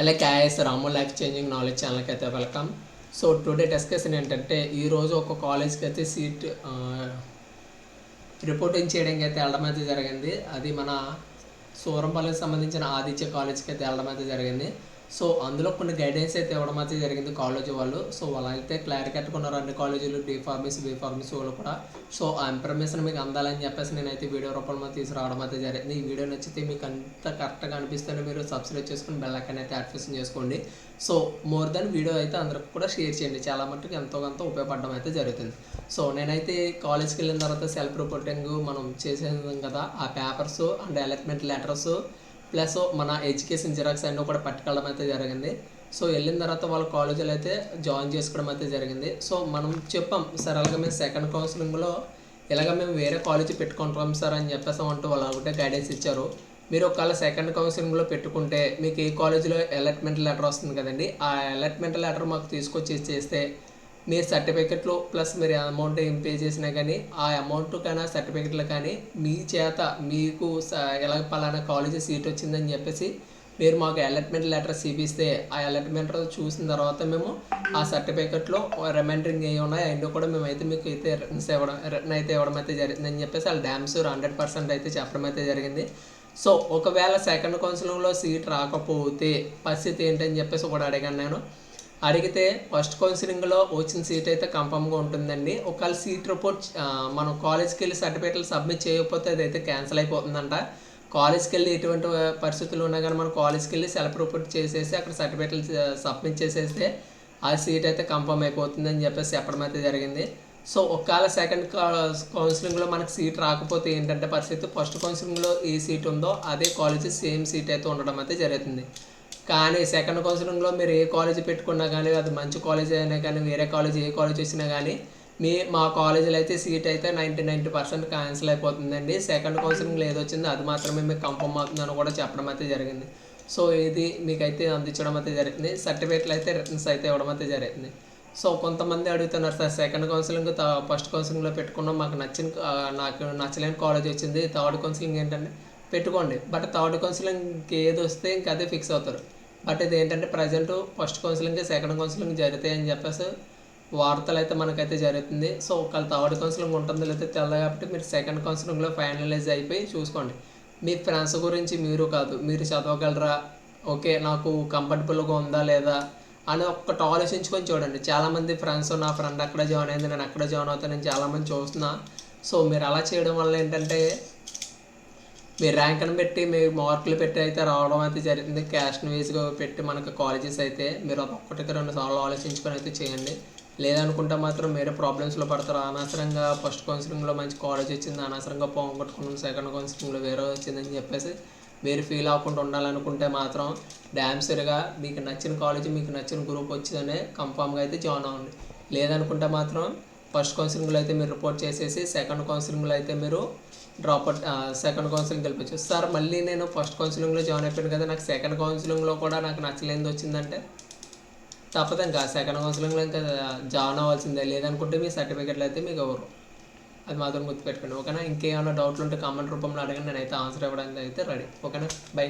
Hello guys, రాము life changing knowledge ఛానల్కి అయితే welcome. So today discussion ఏంటంటే, ఈరోజు ఒక కాలేజ్కి అయితే సీట్ రిపోర్టింగ్ చేయడానికి అయితే వెళ్ళడం అయితే జరిగింది. అది మన సూరంపల్లికి సంబంధించిన ఆదిత్య కాలేజ్కి అయితే వెళ్ళడం అయితే జరిగింది. సో అందులో కొన్ని గైడెన్స్ అయితే ఇవ్వడం అయితే జరిగింది కాలేజీ వాళ్ళు. సో వాళ్ళైతే క్లారిటీ కట్టుకున్నారు అన్ని కాలేజీలు, డి ఫార్మసీ, బి ఫార్మసీ వాళ్ళు కూడా. సో ఆ ఇన్ఫర్మేషన్ మీకు అందాలని చెప్పేసి నేనైతే వీడియో రూపంలో తీసుకురావడం అయితే జరిగింది. ఈ వీడియో నచ్చితే మీకు అంత కరెక్ట్గా అనిపిస్తేనే మీరు సబ్స్క్రైబ్ చేసుకుని బెల్ ఐకాన్ అయితే యాక్టివేషన్ చేసుకోండి. సో మోర్ దెన్ వీడియో అయితే అందరికి కూడా షేర్ చేయండి. చాలా మట్టుకు ఎంతో కొంత ఉపయోగపడడం అయితే జరుగుతుంది. సో నేనైతే కాలేజ్కి వెళ్ళిన తర్వాత సెల్ఫ్ రిపోర్టింగ్ మనం చేసేది కదా, ఆ papers and allotment letters plus మన ఎడ్యుకేషన్ జిరాక్స్ అన్నీ కూడా పట్టుకెళ్ళడం అయితే జరిగింది. సో వెళ్ళిన తర్వాత వాళ్ళ కాలేజీలో అయితే జాయిన్ చేసుకోవడం అయితే జరిగింది. సో మనం చెప్పాం సార్, అలాగే మేము సెకండ్ కౌన్సిలింగ్లో ఇలాగ మేము వేరే కాలేజీ పెట్టుకుంటాం సార్ అని చెప్పేసామంటూ వాళ్ళు ఒకటే గైడెన్స్ ఇచ్చారు. మీరు ఒకవేళ సెకండ్ కౌన్సిలింగ్లో పెట్టుకుంటే మీకు ఏ కాలేజీలో అలాట్మెంట్ లెటర్ వస్తుంది కదండి, ఆ అలాట్మెంట్ లెటర్ మాకు తీసుకొచ్చి చేస్తే మీరు సర్టిఫికెట్లు ప్లస్ మీరు అమౌంట్ ఏం పే చేసినా కానీ ఆ అమౌంట్ కానీ సర్టిఫికెట్లు కానీ మీ చేత మీకు ఎలా పలానా కాలేజీ సీట్ వచ్చిందని చెప్పేసి మీరు మాకు అలాట్మెంట్ లెటర్ చూపిస్తే ఆ అలాట్మెంట్ చూసిన తర్వాత మేము ఆ సర్టిఫికెట్లో రిమైండరింగ్ ఏ ఉన్నాయి అవన్నీ కూడా మేమైతే మీకు అయితే రిటర్న్ అయితే ఇవ్వడం అయితే జరిగిందని చెప్పేసి వాళ్ళు డ్యామ్స్ 100% అయితే చెప్పడం అయితే జరిగింది. సో ఒకవేళ సెకండ్ కౌన్సిలింగ్లో సీట్ రాకపోతే పరిస్థితి ఏంటని చెప్పేసి కూడా అడిగాను నేను. అడిగితే ఫస్ట్ కౌన్సిలింగ్లో వచ్చిన సీట్ అయితే కన్ఫామ్గా ఉంటుందండి. ఒకవేళ సీట్ రిపోర్ట్ మనం కాలేజ్కి వెళ్ళి సర్టిఫికేట్లు సబ్మిట్ చేయకపోతే అదైతే క్యాన్సిల్ అయిపోతుందంట. కాలేజ్కి వెళ్ళి ఎటువంటి పరిస్థితులు ఉన్నా కానీ మనం కాలేజ్కి వెళ్ళి సెల్ఫ్ రిపోర్ట్ చేసేసి అక్కడ సర్టిఫికేట్లు సబ్మిట్ చేసేస్తే ఆ సీట్ అయితే కన్ఫామ్ అయిపోతుందని చెప్పేసి చెప్పడం అయితే జరిగింది. సో ఒకవేళ సెకండ్ కౌన్సిలింగ్లో మనకు సీట్ రాకపోతే ఏంటంటే పరిస్థితి, ఫస్ట్ కౌన్సిలింగ్లో ఏ సీట్ ఉందో అదే కాలేజీ సేమ్ సీట్ అయితే ఉండడం అయితే జరుగుతుంది. కానీ సెకండ్ కౌన్సిలింగ్లో మీరు ఏ కాలేజీ పెట్టుకున్నా కానీ అది మంచి కాలేజీ అయినా కానీ వేరే కాలేజీ ఏ కాలేజీ వచ్చినా కానీ మా కాలేజీలో అయితే సీట్ అయితే 90% క్యాన్సిల్ అయిపోతుందండి. సెకండ్ కౌన్సిలింగ్లో ఏది వచ్చిందో అది మాత్రమే మీకు కన్ఫర్మ్ అవుతుందని కూడా చెప్పడం అయితే జరిగింది. సో ఇది మీకైతే అందించడం అయితే జరిగింది. సర్టిఫికేట్లు అయితే రిటర్న్స్ అయితే ఇవ్వడం అయితే జరిగింది. సో కొంతమంది అడుగుతున్నారు, సార్ సెకండ్ కౌన్సిలింగ్ ఫస్ట్ కౌన్సిలింగ్లో పెట్టుకున్నాం, నాకు నచ్చలేని కాలేజ్ వచ్చింది, థర్డ్ కౌన్సిలింగ్ ఏంటంటే పెట్టుకోండి. బట్ థర్డ్ కౌన్సిలింగ్కి ఏది వస్తే ఇంకా అదే ఫిక్స్ అవుతారు. బట్ ఇది ఏంటంటే present first counselling second counselling జరుగుతాయి అని చెప్పేసి వార్తలు అయితే మనకైతే జరుగుతుంది. సో ఒకవేళ థర్డ్ కౌన్సిలింగ్ ఉంటుందో లేదో తెలియదు కాబట్టి మీరు సెకండ్ కౌన్సిలింగ్లో ఫైనలైజ్ అయిపోయి చూసుకోండి. మీ ఫ్రెండ్స్ గురించి మీరు కాదు, మీరు చదవగలరా, ఓకే నాకు కంఫర్టబుల్గా ఉందా లేదా అని ఒక్కటి ఆలోచించుకొని చూడండి. చాలామంది ఫ్రెండ్స్, నా ఫ్రెండ్ అక్కడ జాయిన్ అయింది నేను అక్కడ జాయిన్ అవుతానని చాలామంది చూస్తున్నా. సో మీరు అలా చేయడం వల్ల ఏంటంటే మీరు ర్యాంక్ని పెట్టి మీరు మార్కులు పెట్టి అయితే రావడం అయితే జరిగింది. క్యాస్ట్ వైజ్గా పెట్టి మనకు కాలేజెస్ అయితే మీరు ఒక్కటికి 2 సార్లు ఆలోచించుకొని అయితే చేయండి. లేదనుకుంటే మాత్రం మీరే ప్రాబ్లమ్స్లో పడతారు. అనవసరంగా ఫస్ట్ కౌన్సిలింగ్లో మంచి కాలేజ్ వచ్చింది, అనవసరంగా పోగొట్టుకున్నాను, సెకండ్ కౌన్సిలింగ్లో వేరే వచ్చిందని చెప్పేసి మీరు ఫీల్ అవ్వకుండా ఉండాలనుకుంటే మాత్రం డ్యామ్సర్గా మీకు నచ్చిన కాలేజీ మీకు నచ్చిన గ్రూప్ వచ్చిందనే కన్ఫామ్గా అయితే జాయిన్ అవ్వండి. లేదనుకుంటే మాత్రం ఫస్ట్ కౌన్సిలింగ్లో అయితే మీరు రిపోర్ట్ చేసేసి సెకండ్ కౌన్సిలింగ్లో అయితే మీరు సెకండ్ కౌన్సిలింగ్ వెళ్ళిపోవచ్చు. సార్ మళ్ళీ నేను ఫస్ట్ కౌన్సిలింగ్లో జాయిన్ అయిపోయాను కదా, నాకు సెకండ్ కౌన్సిలింగ్లో కూడా నాకు నచ్చలేనిది వచ్చిందంటే తప్పదు, ఇంకా సెకండ్ కౌన్సిలింగ్లో ఇంకా జాయిన్ అవ్వాల్సిందే. లేదనుకుంటే మీ సర్టిఫికెట్లు అయితే మీకు ఎవరు, అది మాత్రం గుర్తుపెట్టుకోండి. ఓకేనా? ఇంకేమైనా డౌట్లు ఉంటే కామెంట్ రూపంలో అడగండి, నేనైతే ఆన్సర్ ఇవ్వడానికి అయితే రెడీ. ఓకేనా? బై.